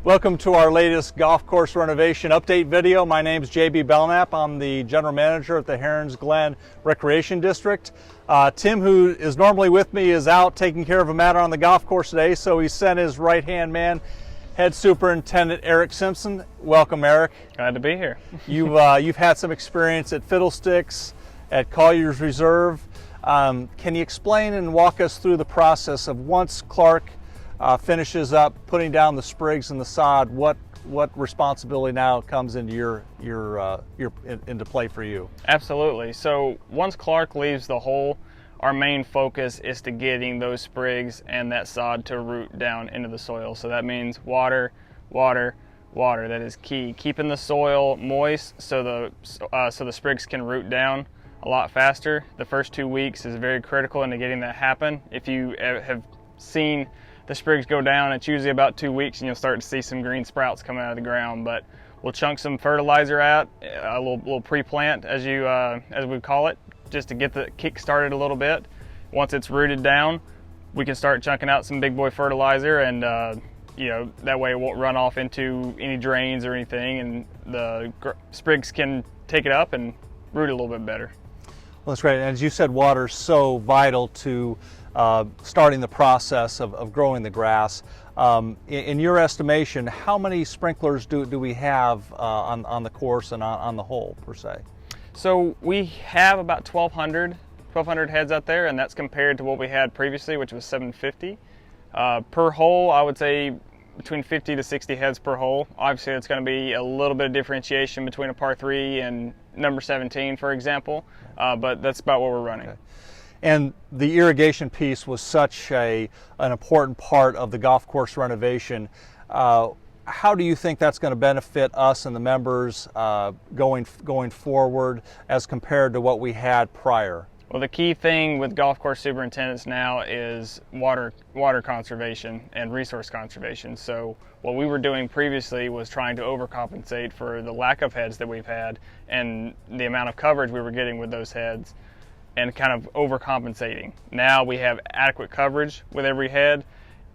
Welcome to our latest golf course renovation update video. My name is JB Belknap. I'm the general manager at the Herons Glen Recreation District. Tim, who is normally with me, is out taking care of a matter on the golf course today, so he sent his right-hand man, Head Superintendent Eric Simpson. Welcome, Eric. Glad to be here. You've had some experience at Fiddlesticks, at Collier's Reserve. Can you explain and walk us through the process of once Clark finishes up putting down the sprigs and the sod, what responsibility now comes into into play for you? Absolutely. So once Clark leaves the hole, our main focus is to getting those sprigs and that sod to root down into the soil. So that means water, water, water. That is key. Keeping the soil moist so the sprigs can root down a lot faster. The first 2 weeks is very critical into getting that happen. If you have seen the sprigs go down, it's usually about 2 weeks and you'll start to see some green sprouts coming out of the ground. But we'll chunk some fertilizer out, a little pre-plant as we call it, just to get the kick started a little bit. Once it's rooted down, we can start chunking out some big boy fertilizer, and that way it won't run off into any drains or anything, and the sprigs can take it up and root a little bit better. Well, that's great. And as you said, water is so vital to starting the process of growing the grass. In your estimation, how many sprinklers do we have on the course and on the hole per se? So we have about 1,200 heads out there, and that's compared to what we had previously, which was 750. Per hole, I would say between 50 to 60 heads per hole. Obviously, it's going to be a little bit of differentiation between a par 3 and number 17, for example, but that's about what we're running. Okay. And the irrigation piece was such an important part of the golf course renovation. How do you think that's going to benefit us and the members going forward as compared to what we had prior? Well, the key thing with golf course superintendents now is water conservation and resource conservation. So what we were doing previously was trying to overcompensate for the lack of heads that we've had and the amount of coverage we were getting with those heads, and kind of overcompensating. Now we have adequate coverage with every head.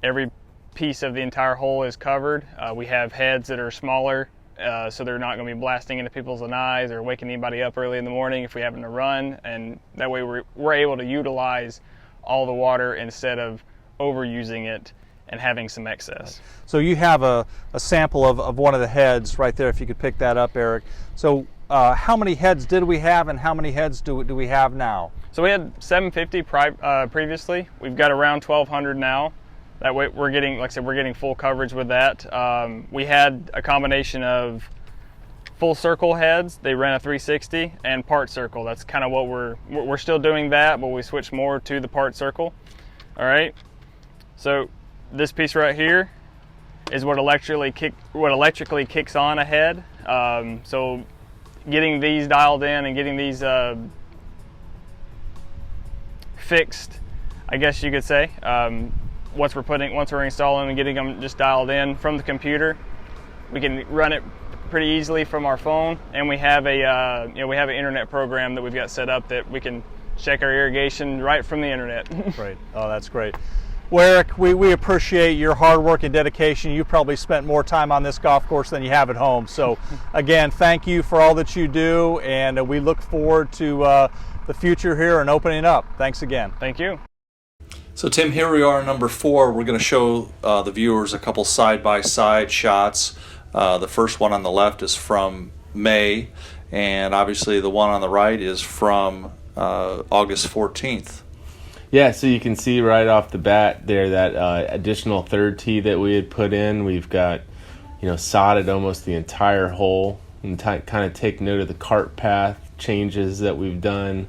Every piece of the entire hole is covered. We have heads that are smaller, so they're not going to be blasting into people's eyes or waking anybody up early in the morning if we happen to run, and that way we're able to utilize all the water instead of overusing it and having some excess. So you have a sample of one of the heads right there, if you could pick that up, Eric. So how many heads did we have, and how many heads do we have now? So we had 750 previously. We've got around 1,200 now. That way we're getting, like I said, we're getting full coverage with that. We had a combination of full circle heads. They ran a 360 and part circle. That's kind of what we're still doing that, but we switched more to the part circle. All right. So this piece right here is what electrically kicks on a head. So getting these dialed in and getting these fixed, I guess you could say. Once we're installing and getting them just dialed in from the computer, we can run it pretty easily from our phone, and we have an internet program that we've got set up that we can check our irrigation right from the internet. Great. Oh, that's great. Well, Eric, we appreciate your hard work and dedication. You probably spent more time on this golf course than you have at home. So again, thank you for all that you do, and we look forward to the future here and opening up. Thanks again. Thank you. So Tim, here we are, number 4. We're going to show the viewers a couple side-by-side shots. The first one on the left is from May, and obviously the one on the right is from August 14th. Yeah, so you can see right off the bat there that additional third tee that we had put in. We've got, sodded almost the entire hole, and kind of take note of the cart path changes that we've done,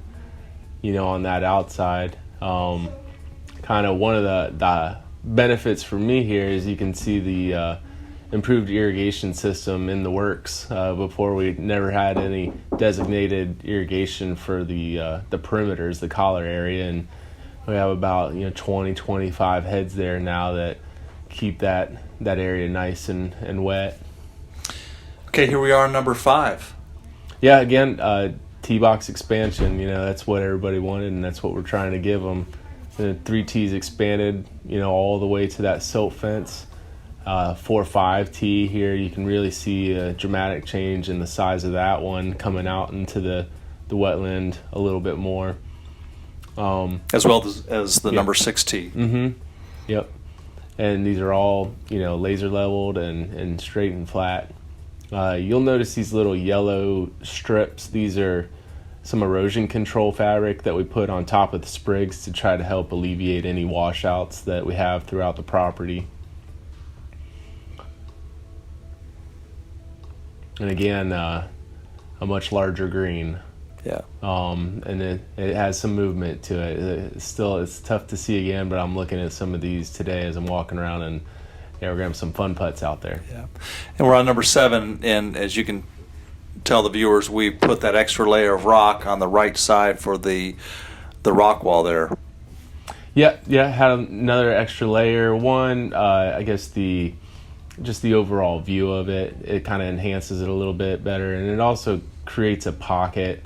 on that outside. Kind of one of the benefits for me here is you can see the improved irrigation system in the works. Before, we never had any designated irrigation for the perimeters, the collar area, and we have about 20-25 heads there now that keep that area nice and wet. Okay, here we are, number 5. Yeah, again, tee box expansion. That's what everybody wanted, and that's what we're trying to give them. The 3 tees expanded, all the way to that silt fence. 4-5 tee here. You can really see a dramatic change in the size of that one coming out into the wetland a little bit more. As well as the number 6 tee. Yep. And these are all, laser leveled and straight and flat. You'll notice these little yellow strips. These are some erosion control fabric that we put on top of the sprigs to try to help alleviate any washouts that we have throughout the property. And again, a much larger green. Yeah. And it has some movement to it. It's tough to see again, but I'm looking at some of these today as I'm walking around, and we're gonna have some fun putts out there. Yeah. And we're on number 7, and as you can tell the viewers, we put that extra layer of rock on the right side for the rock wall there. Yeah, had another extra layer. One, I guess just the overall view of it kind of enhances it a little bit better, and it also creates a pocket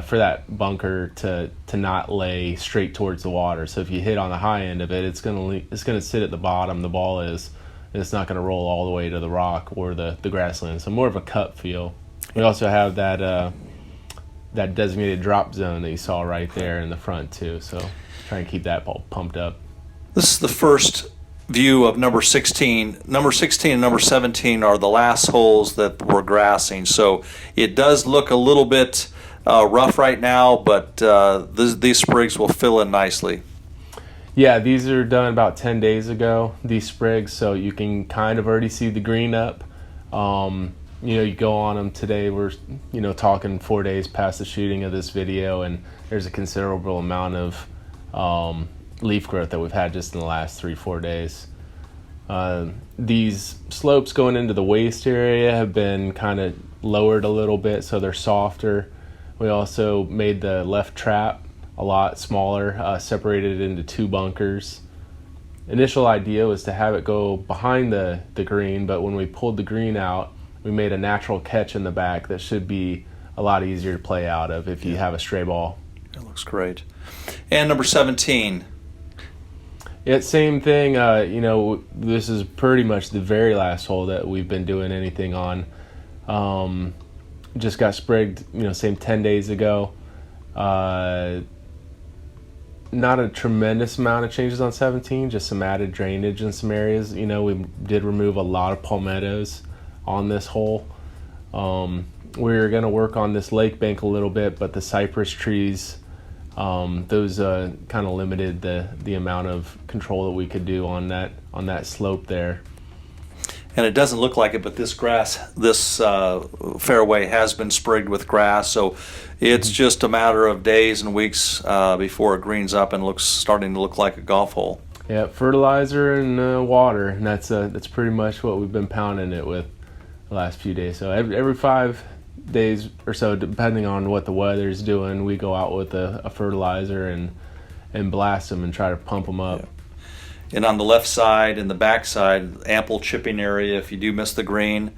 for that bunker to not lay straight towards the water. So if you hit on the high end of it, it's gonna sit at the bottom. The ball is, and it's not gonna roll all the way to the rock or the grassland. So more of a cup feel. We also have that designated drop zone that you saw right there in the front too. So try and keep that ball pumped up. This is the first view of number 16. Number 16 and number 17 are the last holes that we're grassing. So it does look a little bit rough right now, but these sprigs will fill in nicely. Yeah, these are done about 10 days ago, these sprigs, so you can kind of already see the green up. You go on them today. We're, talking 4 days past the shooting of this video, and there's a considerable amount of leaf growth that we've had just in the last 3-4 days. These slopes going into the waist area have been kind of lowered a little bit, so they're softer. We also made the left trap a lot smaller, separated it into 2 bunkers. Initial idea was to have it go behind the green, but when we pulled the green out, we made a natural catch in the back that should be a lot easier to play out of if you have a stray ball. That looks great. And number 17. Yeah, same thing. This is pretty much the very last hole that we've been doing anything on. Just got sprigged, same 10 days ago. Not a tremendous amount of changes on 17, just some added drainage in some areas. We did remove a lot of palmettos on this hole. We're going to work on this lake bank a little bit, but the cypress trees, those kind of limited the amount of control that we could do on that slope there. And it doesn't look like it, but this fairway has been sprigged with grass, so it's just a matter of days and weeks before it greens up and starting to look like a golf hole. Yeah, fertilizer and water, and that's pretty much what we've been pounding it with the last few days. So every 5 days or so, depending on what the weather's doing, we go out with a fertilizer and blast them and try to pump them up. Yeah. And on the left side and the back side, ample chipping area. If you do miss the green,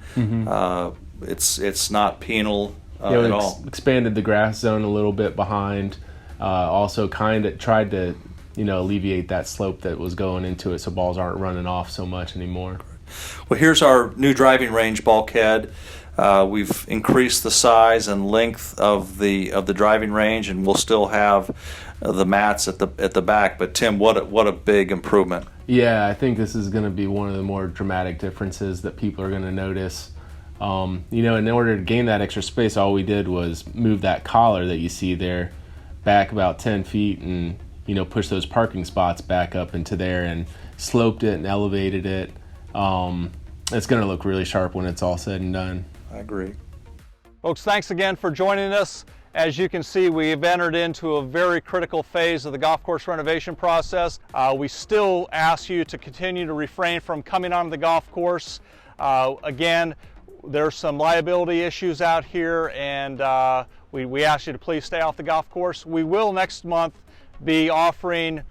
it's not penal at all. Expanded the grass zone a little bit behind. Also kind of tried to alleviate that slope that was going into it so balls aren't running off so much anymore. Well, here's our new driving range bulkhead. We've increased the size and length of the driving range, and we'll still have the mats at the back. But Tim, what a big improvement! Yeah, I think this is going to be one of the more dramatic differences that people are going to notice. In order to gain that extra space, all we did was move that collar that you see there back about 10 feet and push those parking spots back up into there and sloped it and elevated it. It's going to look really sharp when it's all said and done. I agree. Folks, thanks again for joining us. As you can see, we've entered into a very critical phase of the golf course renovation process. We still ask you to continue to refrain from coming onto the golf course. Again, there's some liability issues out here, and we ask you to please stay off the golf course. We will next month be offering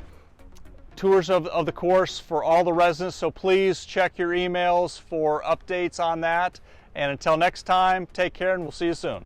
tours of the course for all the residents, so please check your emails for updates on that. And until next time, take care and we'll see you soon.